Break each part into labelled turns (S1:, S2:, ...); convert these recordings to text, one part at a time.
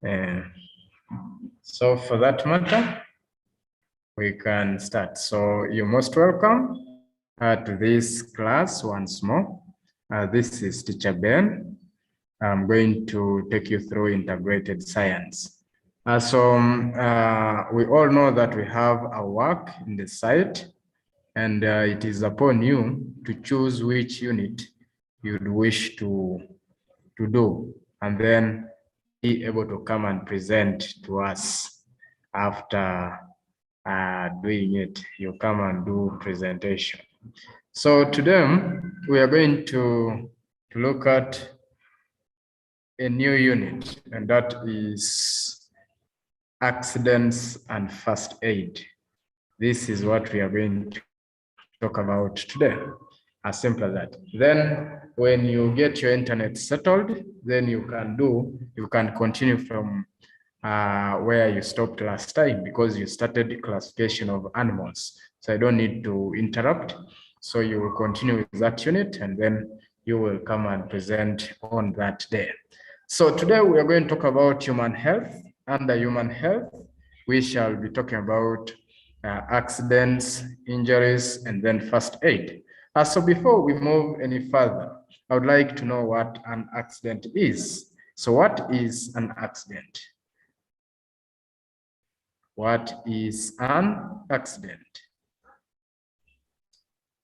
S1: So for that matter, we can start. So you're most welcome to this class once more. This is Teacher Ben. I'm going to take you through integrated science. We all know that we have a work in the site, and it is upon you to choose which unit you'd wish to do, and then be able to come and present to us after doing it. You come and do presentation. So today we are going to look at a new unit, and that is accidents and first aid. This is what we are going to talk about today. As simple as that. Then when you get your internet settled, then you can continue from where you stopped last time, because you started the classification of animals. So I don't need to interrupt. So you will continue with that unit, and then you will come and present on that day. So today we are going to talk about human health. Under human health, we shall be talking about accidents, injuries, and then first aid. So before we move any further, I would like to know what an accident is. So what is an accident? What is an accident?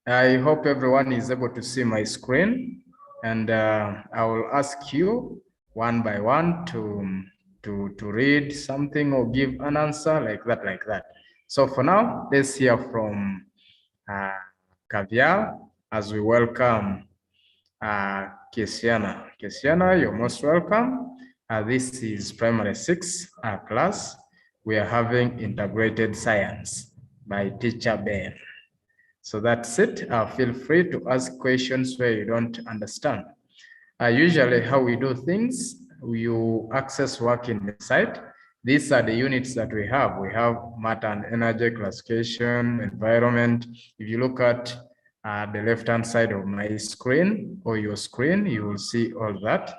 S1: I hope everyone is able to see my screen, and I will ask you one by one to read something or give an answer like that. So for now, let's hear from Kavial as we welcome Kesiana. Kesiana, you're most welcome. This is primary 6 class. We are having integrated science by Teacher Ben. So that's it. Feel free to ask questions where you don't understand. Usually how we do things, you access work in the site. These are the units that we have. We have matter and energy, classification, environment. If you look at the left-hand side of my screen or your screen, you will see all that.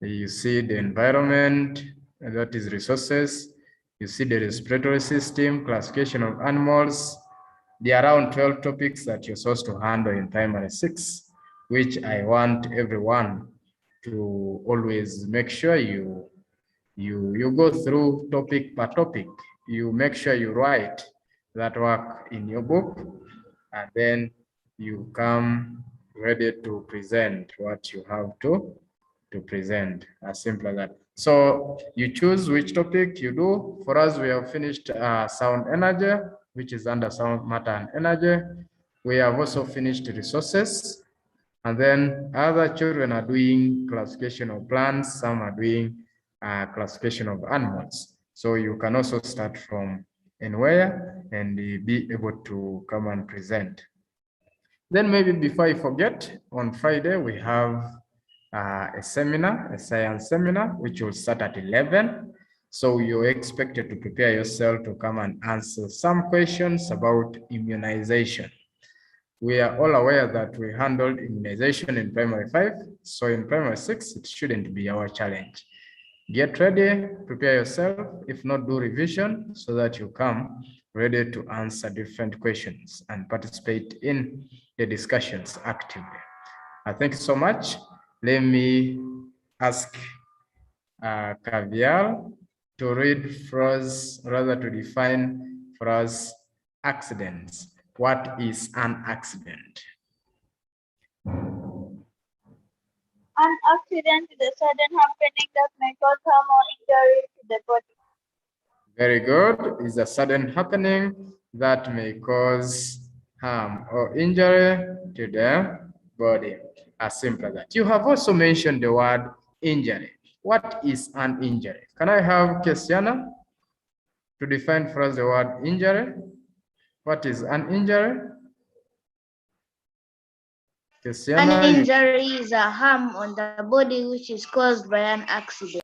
S1: You see the environment, that is resources. You see the respiratory system, classification of animals. There are around 12 topics that you're supposed to handle in primary 6, which I want everyone to always make sure you go through topic per topic. You make sure you write that work in your book, and then you come ready to present what you have to present. As simple as that. So you choose which topic you do. For us, we have finished sound energy, which is under sound, matter, and energy. We have also finished resources. And then other children are doing classification of plants. Some are doing classification of animals. So you can also start from anywhere and be able to come and present. Then maybe before I forget, on Friday, we have a seminar, a science seminar, which will start at 11. So you're expected to prepare yourself to come and answer some questions about immunization. We are all aware that we handled immunization in primary 5. So in primary 6, it shouldn't be our challenge. Get ready, prepare yourself, if not do revision, so that you come ready to answer different questions and participate in the discussions actively. Thank you so much. Let me ask Kavial to read for us, rather to define for us accidents. What is an accident?
S2: An accident is a sudden happening that may cause harm or injury to the body.
S1: Very good. Is a sudden happening that may cause harm or injury to the body. As simple as that. You have also mentioned the word injury. What is an injury? Can I have Kesiana to define for us the word injury? What is an injury?
S3: Kesiana, an injury is a harm on the body which is caused by an accident.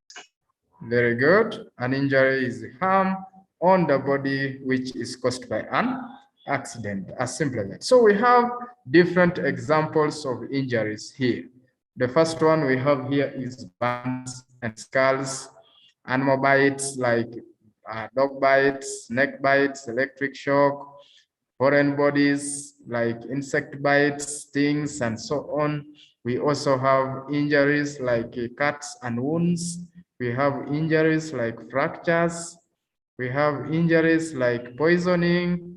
S1: Very good. An injury is harm on the body which is caused by an accident, as simple as that. So we have different examples of injuries here. The first one we have here is burns and scars. animal bites like dog bites, snake bites, electric shock, foreign bodies like insect bites, stings, and so on. We also have injuries like cuts and wounds. We have injuries like fractures. We have injuries like poisoning.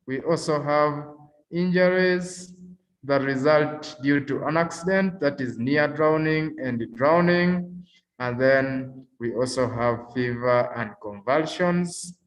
S1: We also have injuries that result due to an accident, that is near drowning and drowning. And then we also have fever and convulsions.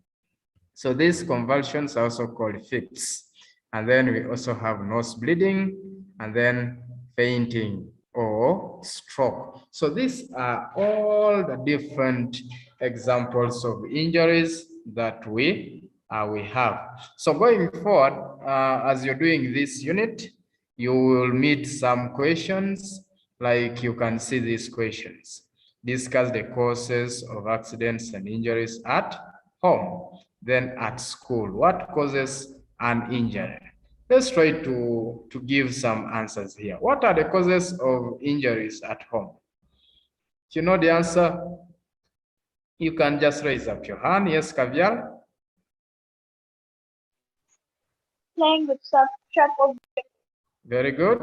S1: So these convulsions are also called fits. And then we also have nose bleeding and then fainting or stroke. So these are all the different examples of injuries that we have. So going forward, as you're doing this unit, you will meet some questions, like you can see these questions. Discuss the causes of accidents and injuries at home. Then at school, what causes an injury? Let's try to give some answers here. What are the causes of injuries at home? If you know the answer, you can just raise up your hand. Yes, Kavial?
S2: Playing with sharp objects.
S1: Very good.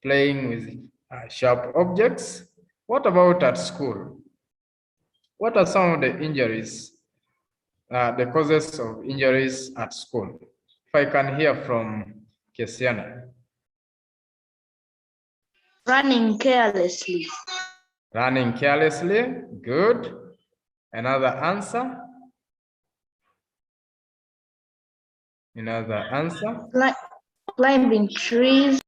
S1: Playing with sharp objects. What about at school? What are some of the injuries, the causes of injuries at school? If I can hear from Kesiana.
S3: Running carelessly.
S1: Running carelessly, good. Another answer? Another answer?
S3: Climbing trees.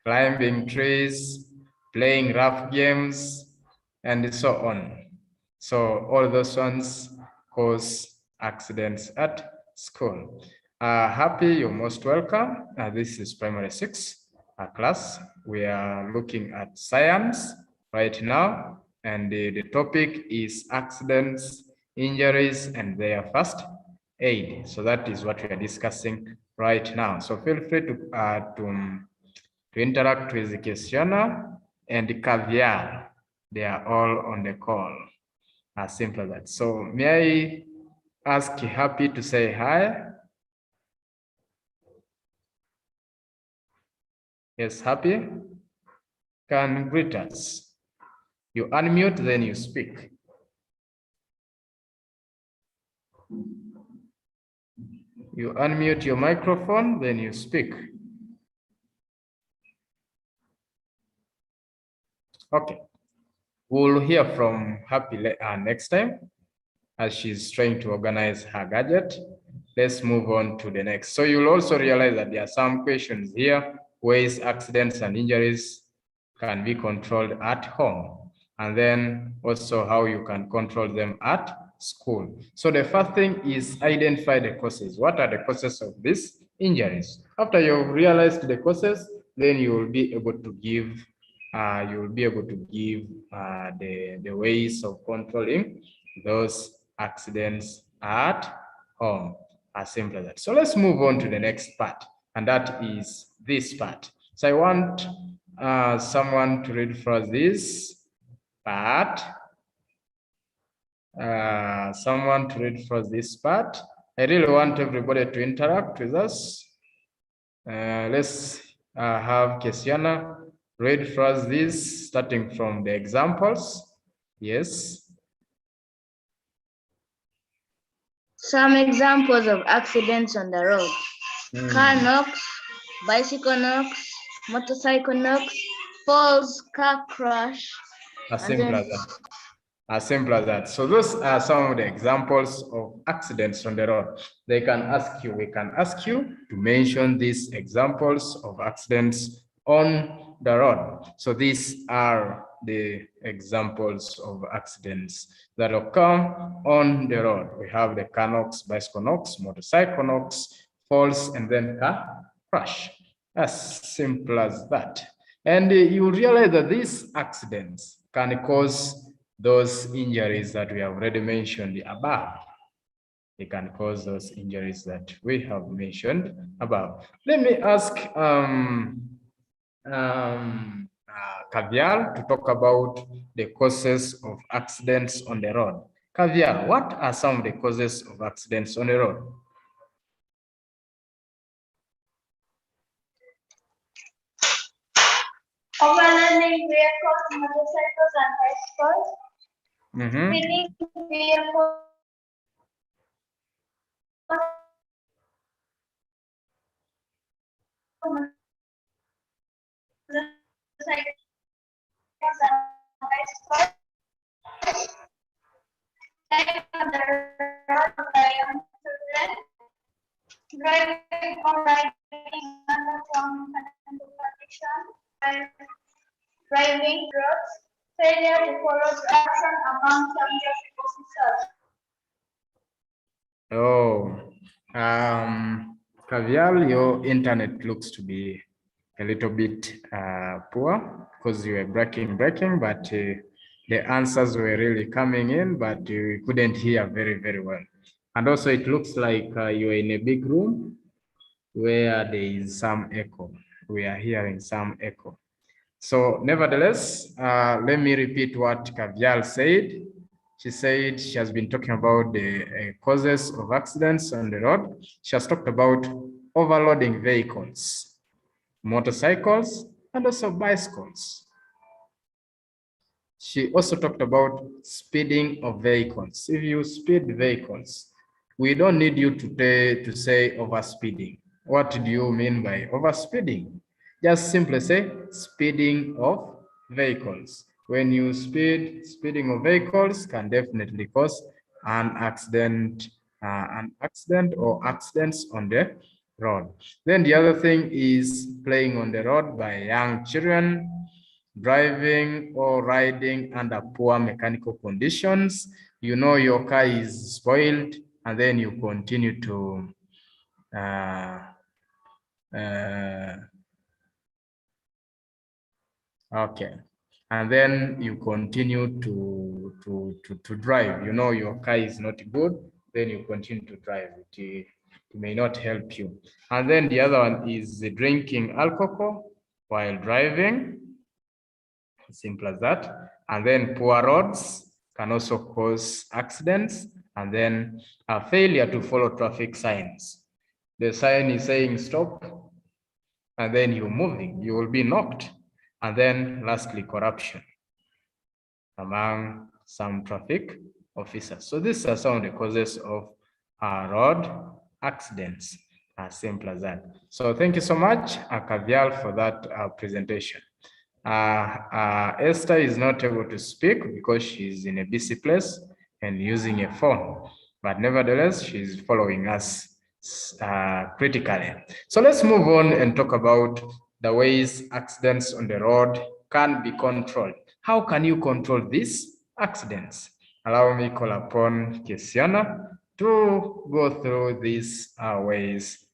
S1: Climbing trees, playing rough games, and so on. So all those ones cause accidents at school. Happy, you're most welcome. This is primary 6 class. We are looking at science right now, and the topic is accidents, injuries, and their first aid. So that is what we are discussing right now. So feel free to interact with Kesiana and Caviar. They are all on the call. As simple as that. So may I ask Happy to say hi? Yes, Happy? Can greet us. You unmute, then you speak. You unmute your microphone, then you speak. Okay. We'll hear from Happy next time as she's trying to organize her gadget. Let's move on to the next. So you'll also realize that there are some questions here, ways accidents and injuries can be controlled at home, and then also how you can control them at school. So the first thing is identify the causes. What are the causes of these injuries? After you've realized the causes, then you will be able to give the ways of controlling those accidents at home. As simple as that. So let's move on to the next part, and that is this part. So I want someone to read for this part. Someone to read for this part. I really want everybody to interact with us. Let's have Kesiana read for us this, starting from the examples. Yes.
S3: Some examples of accidents on the road. Car knocks, bicycle knocks, motorcycle knocks, falls, car crash.
S1: As simple as that. As simple as that. So those are some of the examples of accidents on the road. We can ask you to mention these examples of accidents on the road. So these are the examples of accidents that occur on the road. We have the car knocks, bicycle knocks, motorcycle knocks, falls, and then car crash. As simple as that. And you realize that these accidents can cause those injuries that we have already mentioned above. They can cause those injuries that we have mentioned above. Let me ask Kavial to talk about the causes of accidents on the road. Kavial, what are some of the causes of accidents on the road?
S2: Overlanding vehicles, motorcycles, and bicycles. Speeding vehicles. Driving or riding under condition, driving drugs, failure to follow direction among some traffic officers.
S1: Oh, Kavial, your internet looks to be a little bit poor because you were breaking, but the answers were really coming in, but you couldn't hear very well. And also it looks like you're in a big room where there is some echo. We are hearing some echo. So nevertheless, let me repeat what Kavial said. She said she has been talking about the causes of accidents on the road. She has talked about overloading vehicles, motorcycles, and also bicycles. She also talked about speeding of vehicles. If you speed vehicles, we don't need you to say overspeeding. What do you mean by overspeeding? Just simply say speeding of vehicles. When you speeding of vehicles can definitely cause an accident or accidents on the road. Then the other thing is playing on the road by young children, driving or riding under poor mechanical conditions. You know your car is spoiled and then you continue to okay, and then you continue to drive. You know your car is not good, then you continue to drive. It may not help you. And then the other one is drinking alcohol while driving. Simple as that. And then poor roads can also cause accidents. And then a failure to follow traffic signs. The sign is saying stop, and then you're moving, you will be knocked. And then lastly, corruption among some traffic officers. So these are some of the causes of road accidents, as simple as that. So thank you so much, Kavial, for that presentation. Esther is not able to speak because she's in a busy place and using a phone, but nevertheless, she's following us critically. So let's move on and talk about the ways accidents on the road can be controlled. How can you control these accidents? Allow me call upon Kesiana to go through these ways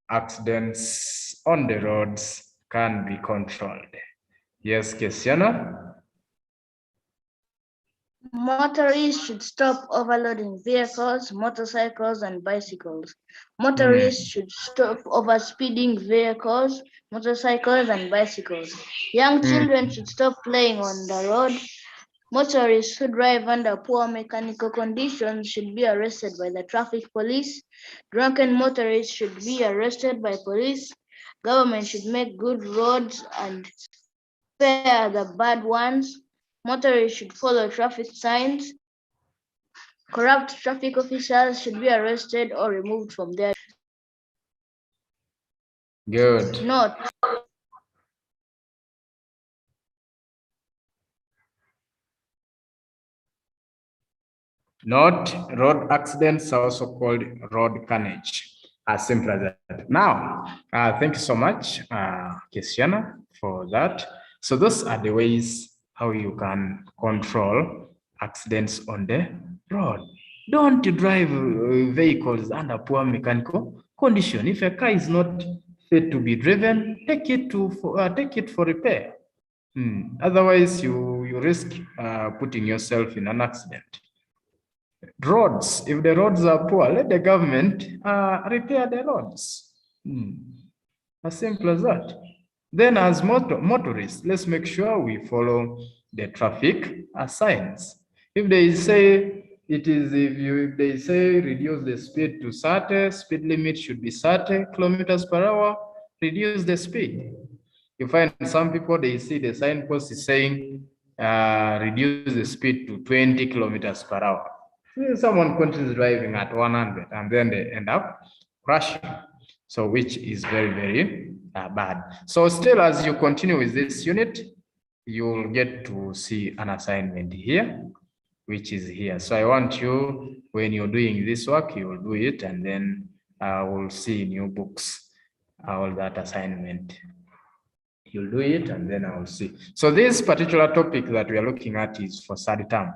S1: accidents on the roads can be controlled. Yes, Kesiana?
S3: Motorists should stop overloading vehicles, motorcycles, and bicycles. Motorists should stop overspeeding vehicles, motorcycles, and bicycles. Young children should stop playing on the road. Motorists who drive under poor mechanical conditions should be arrested by the traffic police. Drunken motorists should be arrested by police. Government should make good roads and spare the bad ones. Motorists should follow traffic signs. Corrupt traffic officers should be arrested or removed from their.
S1: Good.
S3: Note.
S1: Note, road accidents are also called road carnage. As simple as that. Now, thank you so much, Kesiana, for that. So those are the ways how you can control accidents on the road. Don't drive vehicles under poor mechanical condition. If a car is not fit to be driven, take it for repair. Otherwise, you risk putting yourself in an accident. Roads, if the roads are poor, let the government repair the roads. As simple as that. Then as motorists, let's make sure we follow the traffic signs. If they say if they say reduce the speed to 30, speed limit should be 30 kilometers per hour, reduce the speed. You find some people, they see the signpost is saying reduce the speed to 20 kilometers per hour. Someone continues driving at 100 and then they end up crashing. So which is very, very bad. So still, as you continue with this unit, you'll get to see an assignment here, which is here. So I want you, when you're doing this work, you'll do it, and then we'll see in your books all that assignment. You'll do it, and then I will see. So this particular topic that we are looking at is for third term.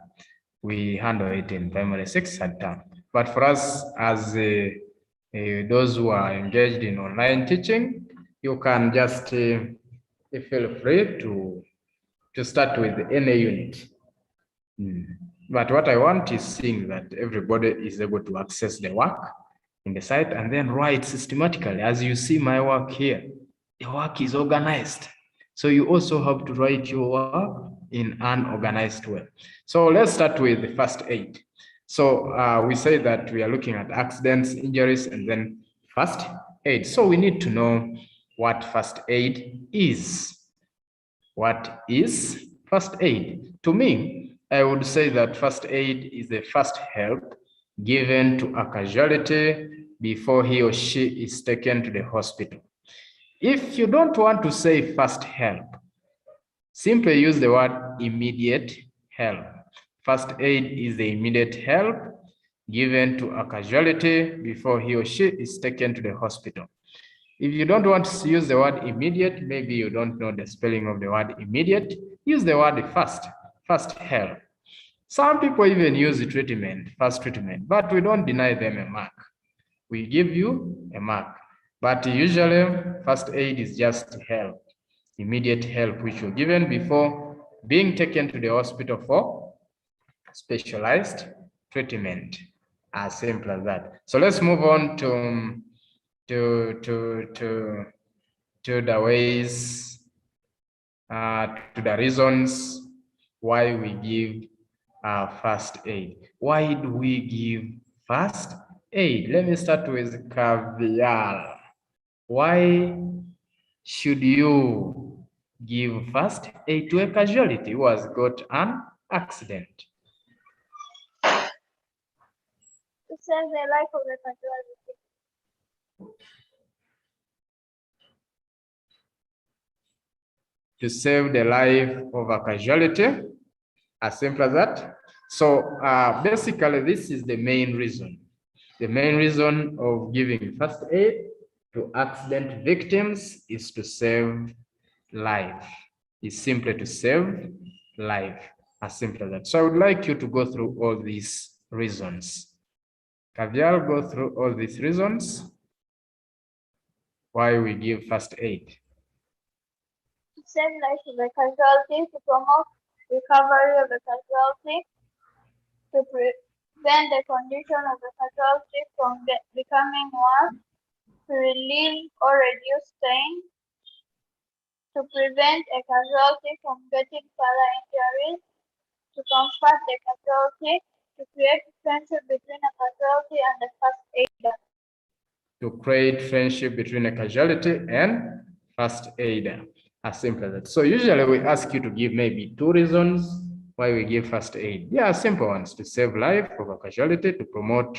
S1: We handle it in primary 6 third term. But for us, as those who are engaged in online teaching, you can just feel free to start with any unit. But what I want is seeing that everybody is able to access the work in the site and then write systematically. As you see my work here, the work is organized. So you also have to write your work in an organized way. So let's start with the first aid. So we say that we are looking at accidents, injuries, and then first aid. So we need to know what first aid is. What is first aid? To me, I would say that first aid is the first help given to a casualty before he or she is taken to the hospital. If you don't want to say first help, simply use the word immediate help. First aid is the immediate help given to a casualty before he or she is taken to the hospital. If you don't want to use the word immediate, maybe you don't know the spelling of the word immediate, use the word first help. Some people even use treatment, first treatment, but we don't deny them a mark. We give you a mark. But usually, first aid is just help, immediate help, which you're given before being taken to the hospital for specialized treatment. As simple as that. So let's move on to the ways, to the reasons why we give first aid. Why do we give first aid? Let me start with Caviar. Why should you give first aid to a casualty who has got an accident?
S2: To save the life of the casualty.
S1: To save the life of a casualty, as simple as that. So basically, this is the main reason. The main reason of giving first aid to accident victims is to save life. It's simply to save life, as simple as that. So I would like you to go through all these reasons. Caviar, go through all these reasons why we give first aid.
S2: To save life of the casualty, to promote recovery of the casualty, to prevent the condition of the casualty from becoming worse, to relieve or reduce pain, to prevent a casualty from getting further injuries, to comfort the casualty, to create friendship between a casualty and the first aider.
S1: To create friendship between a casualty and first aider, as simple as that. So usually we ask you to give maybe 2 reasons why we give first aid. Yeah, simple ones: to save life of a casualty, to promote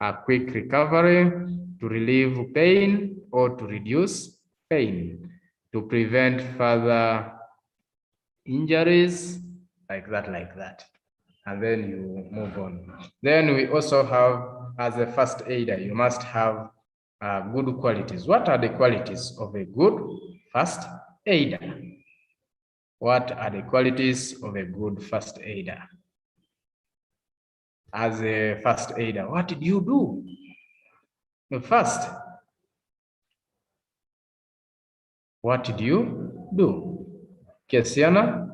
S1: a quick recovery, to relieve pain or to reduce pain, to prevent further injuries, like that. And then you move on. Then we also have, as a first aider, you must have good qualities. What are the qualities of a good first aider? What are the qualities of a good first aider? As a first aider, what did you do? First, what did you do? Kesiana?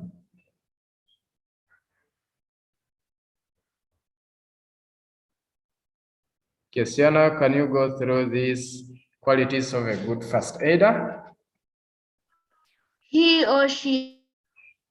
S1: Kesiana, can you go through these qualities of a good first aider?
S3: He or she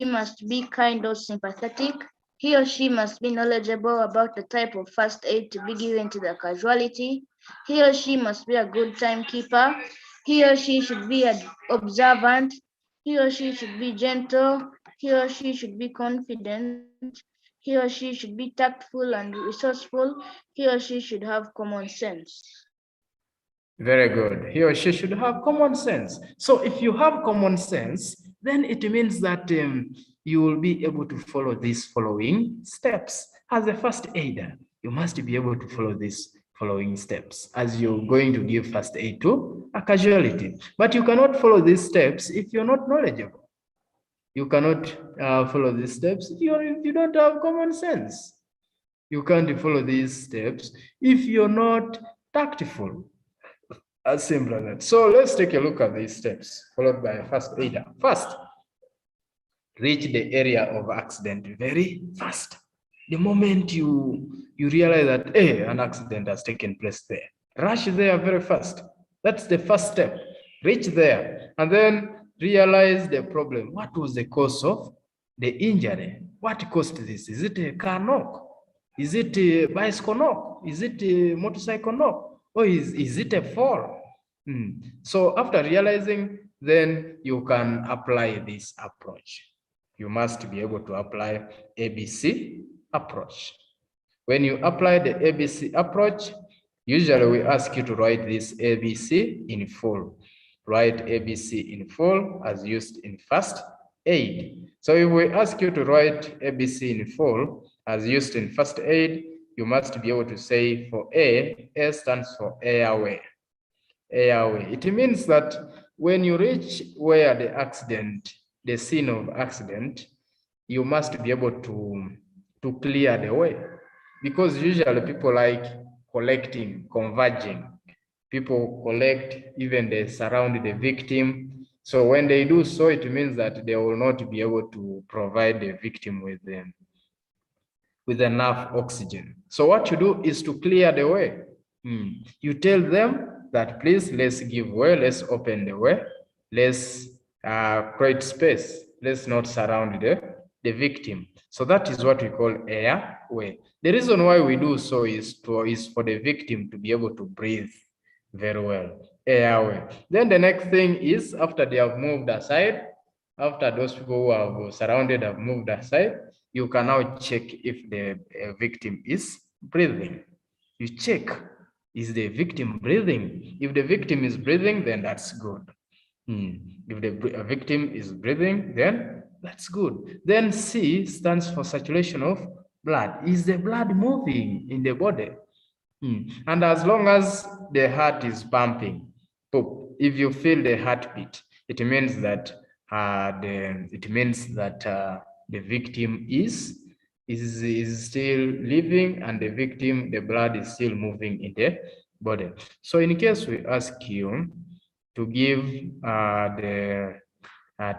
S3: must be kind or sympathetic. He or she must be knowledgeable about the type of first aid to be given to the casualty. He or she must be a good timekeeper. He or she should be observant. He or she should be gentle. He or she should be confident. He or she should be tactful and resourceful. He or she should have common sense.
S1: Very good. He or she should have common sense. So if you have common sense, then it means that you will be able to follow these following steps. As a first aider, you must be able to follow these following steps as you're going to give first aid to a casualty. But you cannot follow these steps if you're not knowledgeable. You cannot follow these steps if you don't have common sense. You can't follow these steps if you're not tactful. As simple as that. So let's take a look at these steps followed by a first aider. First, reach the area of accident very fast. The moment you realize that an accident has taken place there, rush there very fast. That's the first step. Reach there and then realize the problem. What was the cause of the injury? What caused this? Is it a car knock? Is it a bicycle knock? Is it a motorcycle knock? Or is it a fall? So after realizing, then you can apply this approach. You must be able to apply ABC approach. When you apply the ABC approach, usually we ask you to write this ABC in full. Write ABC in full as used in first aid. So if we ask you to write ABC in full as used in first aid, you must be able to say for A stands for airway. Airway. It means that when you reach where the scene of accident, you must be able to clear the way, because usually people like converging. People collect, even they surround the victim. So when they do so, it means that they will not be able to provide the victim with enough oxygen. So what you do is to clear the way. You tell them that please, let's give way, let's open the way, let's create space, let's not surround the victim. So that is what we call airway. The reason why we do so is for the victim to be able to breathe very well. Airway. Then the next thing is, after they have moved aside, after those people who have surrounded have moved aside, you can now check if the victim is breathing. You check, is the victim breathing? If the victim is breathing, then that's good. If the victim is breathing, then that's good. Then C stands for circulation of blood. Is the blood moving in the body? And as long as the heart is pumping, if you feel the heartbeat, it means that the victim is still living, and the blood is still moving in the body. So in case we ask you to give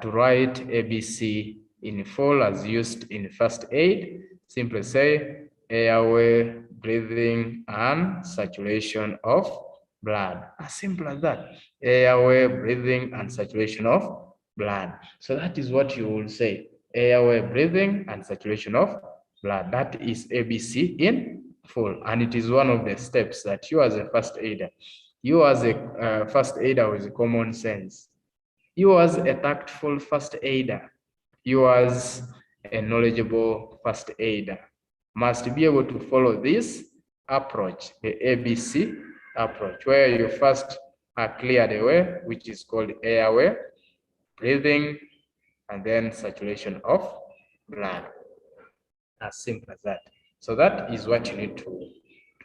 S1: to write ABC in full as used in first aid, simply say airway, breathing, and saturation of blood. As simple as that. Airway, breathing, and saturation of blood. So that is what you will say. Airway, breathing, and saturation of blood. That is ABC in full. And it is one of the steps that you as a first aider, you as a first aider with common sense, you as a tactful first aider, you as a knowledgeable first aider must be able to follow this approach, the ABC approach, where you first clear the way, which is called airway, breathing, and then saturation of blood. As simple as that. So that is what you need to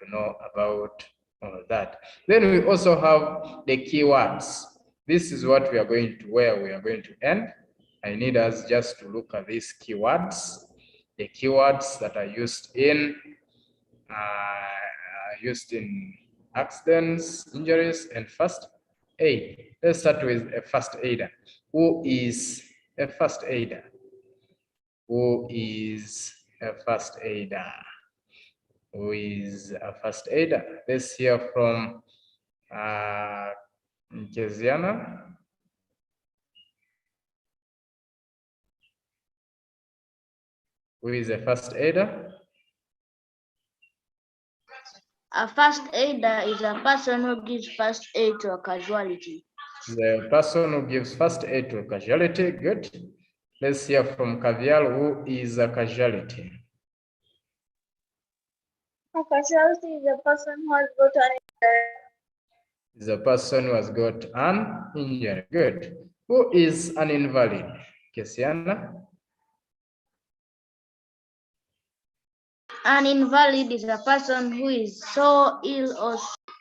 S1: know about all that. Then we also have the keywords. This is what we are going to end. I need us just to look at these keywords, the keywords that are used in accidents, injuries, and first aid. Let's start with a first aider. Who is a first aider? Who is a first aider? Who is a first aider? Let's hear from Keziana. Who is a first aider?
S3: A first aider is a person who gives first aid to a casualty.
S1: The person who gives first aid to a casualty. Good. Let's hear from Kavial, who is a casualty.
S2: A casualty is a person who has got an injury.
S1: Is a person who has got an injury. Good. Who is an invalid? Kesiana?
S3: An invalid is a person who is so ill or sick.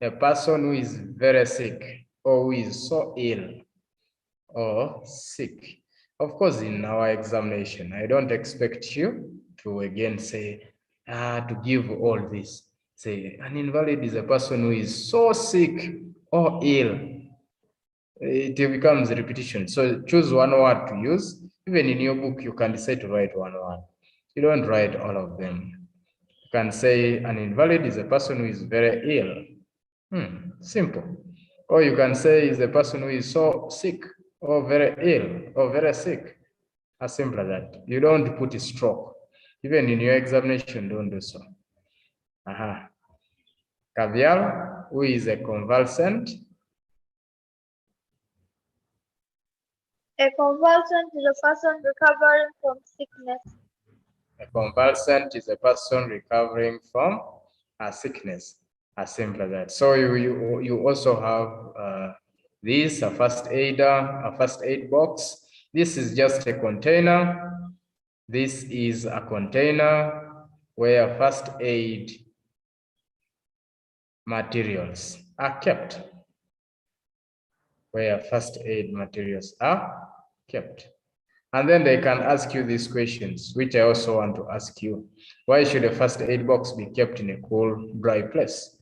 S1: A person who is very sick or who is so ill or sick. Of course, in our examination, I don't expect you to again say, to give all this. Say, an invalid is a person who is so sick or ill. It becomes a repetition. So choose one word to use. Even in your book, you can decide to write one word. You don't write all of them. You can say an invalid is a person who is very ill. Simple. Or you can say is a person who is so sick or very ill or very sick. As simple as that. You don't put a stroke. Even in your examination, don't do so. Cavial, who is a convalescent.
S2: A convalescent is a person recovering from sickness.
S1: A convalescent is a person recovering from a sickness. As simple as that. So you also have this, a first aider, a first aid box. This is just a container. This is a container where first aid materials are kept. Where first aid materials are kept. And then they can ask you these questions, which I also want to ask you. Why should a first aid box be kept in a cool, dry place?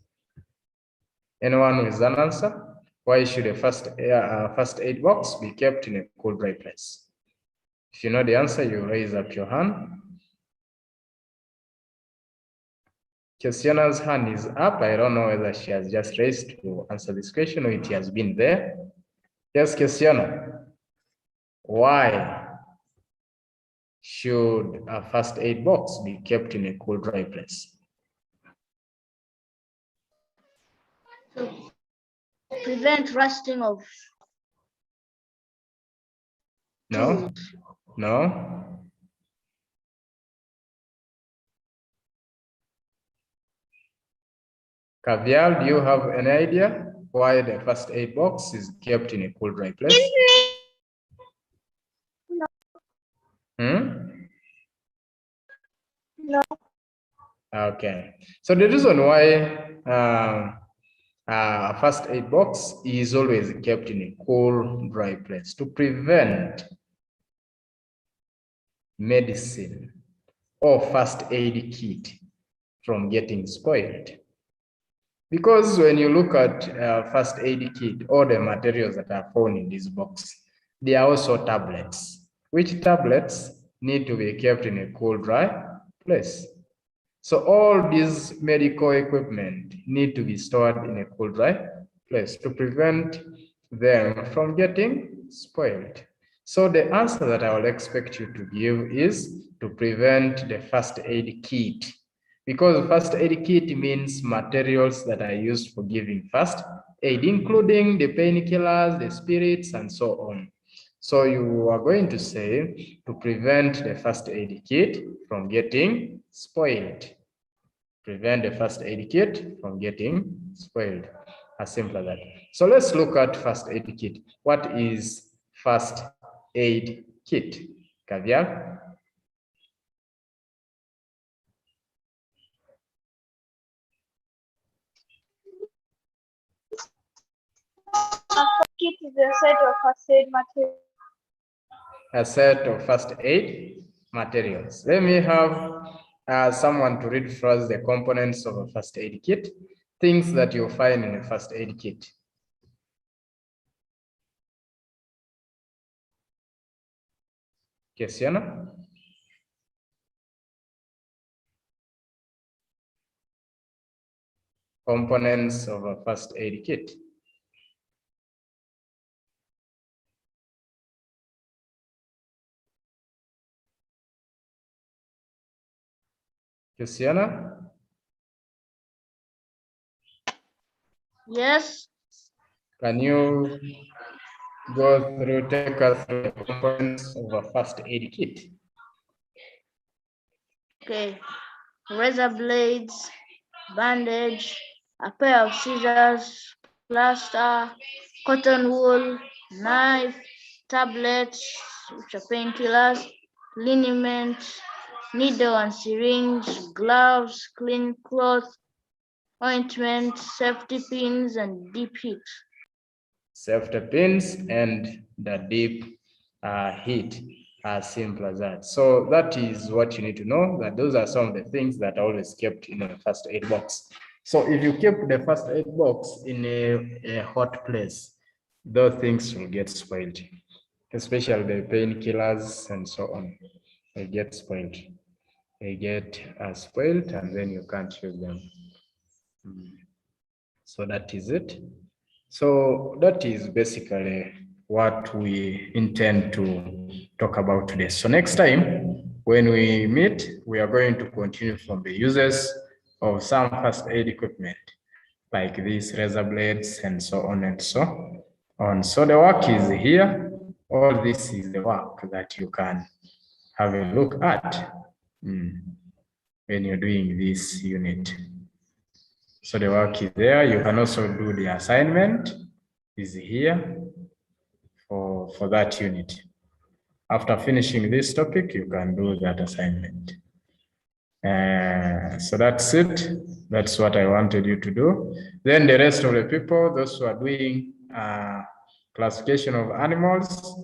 S1: Anyone with an answer? Why should a first aid box be kept in a cool, dry place? If you know the answer, you raise up your hand. Kesiana's hand is up. I don't know whether she has just raised to answer this question or it has been there. Yes, Kesiana. Why should a first aid box be kept in a cool, dry place?
S3: To prevent rusting of
S1: No, no. Cavial, do you have an idea why the first aid box is kept in a cool, dry place?
S2: No.
S1: No. Okay. So the reason why a first aid box is always kept in a cool, dry place to prevent medicine or first aid kit from getting spoiled. Because when you look at first aid kit, all the materials that are found in this box, they are also tablets, which tablets need to be kept in a cool, dry place. So all these medical equipment need to be stored in a cool, dry place to prevent them from getting spoiled. So the answer that I will expect you to give is to prevent the first aid kit, because first aid kit means materials that are used for giving first aid, including the painkillers, the spirits, and so on. So you are going to say to prevent the first aid kit from getting spoiled. Prevent the first aid kit from getting spoiled. As simple as that. So let's look at first aid kit. What is first aid kit? Caviar?
S2: A kit is a set of first aid materials.
S1: A set of first aid materials. Let me have someone to read for us the components of a first aid kit, things that you'll find in a first aid kit. Kesiana? Components of a first aid kit. Christiana?
S3: Yes.
S1: Can you take us through the components of a first aid kit?
S3: Okay. Razor blades, bandage, a pair of scissors, plaster, cotton wool, knife, tablets, which are painkillers, liniment, needle and syringe, gloves, clean cloth, ointment, safety pins, and deep heat.
S1: Safety pins and the deep heat, as simple as that. So that is what you need to know, that those are some of the things that are always kept in a first aid box. So if you keep the first aid box in a hot place, those things will get spoiled, especially the painkillers and so on. They get spoiled. They get spoiled and then you can't use them. So that is it. So that is basically what we intend to talk about today. So next time when we meet, we are going to continue from the uses of some first aid equipment like these razor blades and so on and so on. So the work is here. All this is the work that you can have a look at when you're doing this unit. So the work is there. You can also do the assignment is here for that unit. After finishing this topic, you can do that assignment. So that's it. That's what I wanted you to do. Then the rest of the people, those who are doing classification of animals,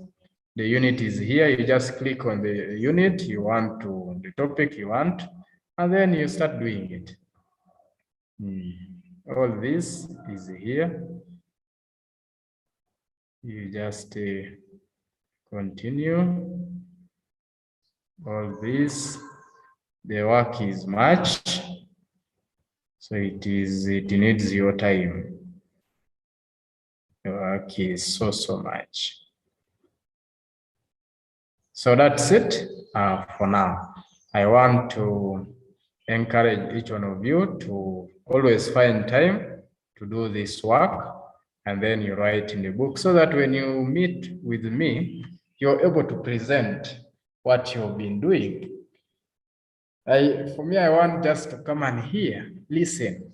S1: the unit is here. You just click on the unit you want to, the topic you want, and then you start doing it. All this is here. You just continue. All this, the work is much, so it needs your time. The work is so much. So that's it for now. I want to encourage each one of you to always find time to do this work, and then you write in the book so that when you meet with me, you're able to present what you've been doing. For me, I want just to come and hear, listen.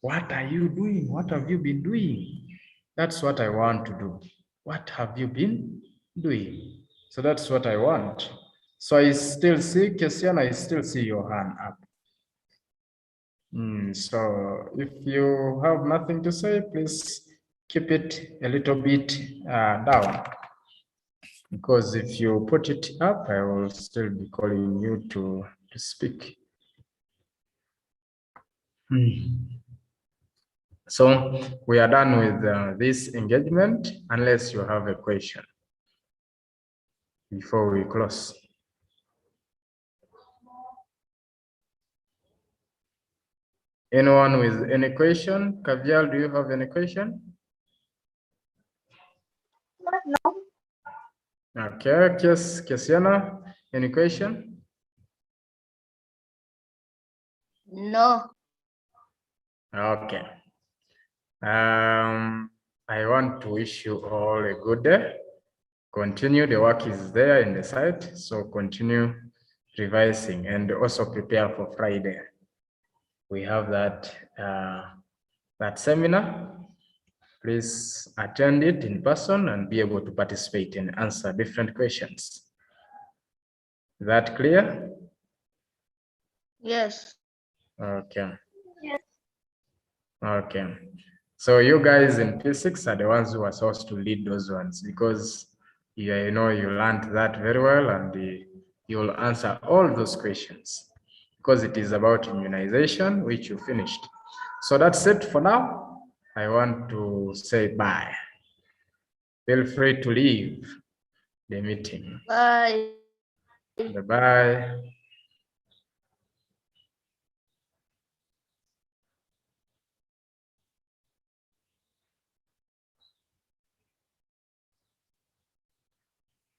S1: What are you doing? What have you been doing? That's what I want to do. What have you been doing? So that's what I want. So I still see, Christian, I still see your hand up. So if you have nothing to say, please keep it a little bit down. Because if you put it up, I will still be calling you to speak. So we are done with this engagement, unless you have a question before we close. Anyone with any question? Kavial, do you have any question?
S2: No.
S1: Okay, Kesiana, any question?
S3: No.
S1: Okay. I want to wish you all a good day. Continue, the work is there in the site, so continue revising and also prepare for Friday. We have that seminar. Please attend it in person and be able to participate and answer different questions. Is that clear?
S3: Yes.
S1: Okay.
S2: Yes.
S1: Okay. So you guys in P6 are the ones who are supposed to lead those ones, because you learned that very well, and you'll answer all those questions because it is about immunization, which you finished. So that's it for now. I want to say bye. Feel free to leave the meeting.
S3: Bye.
S1: Bye-bye.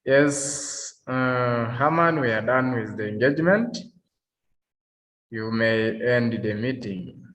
S1: Yes, Herman, we are done with the engagement. You may end the meeting.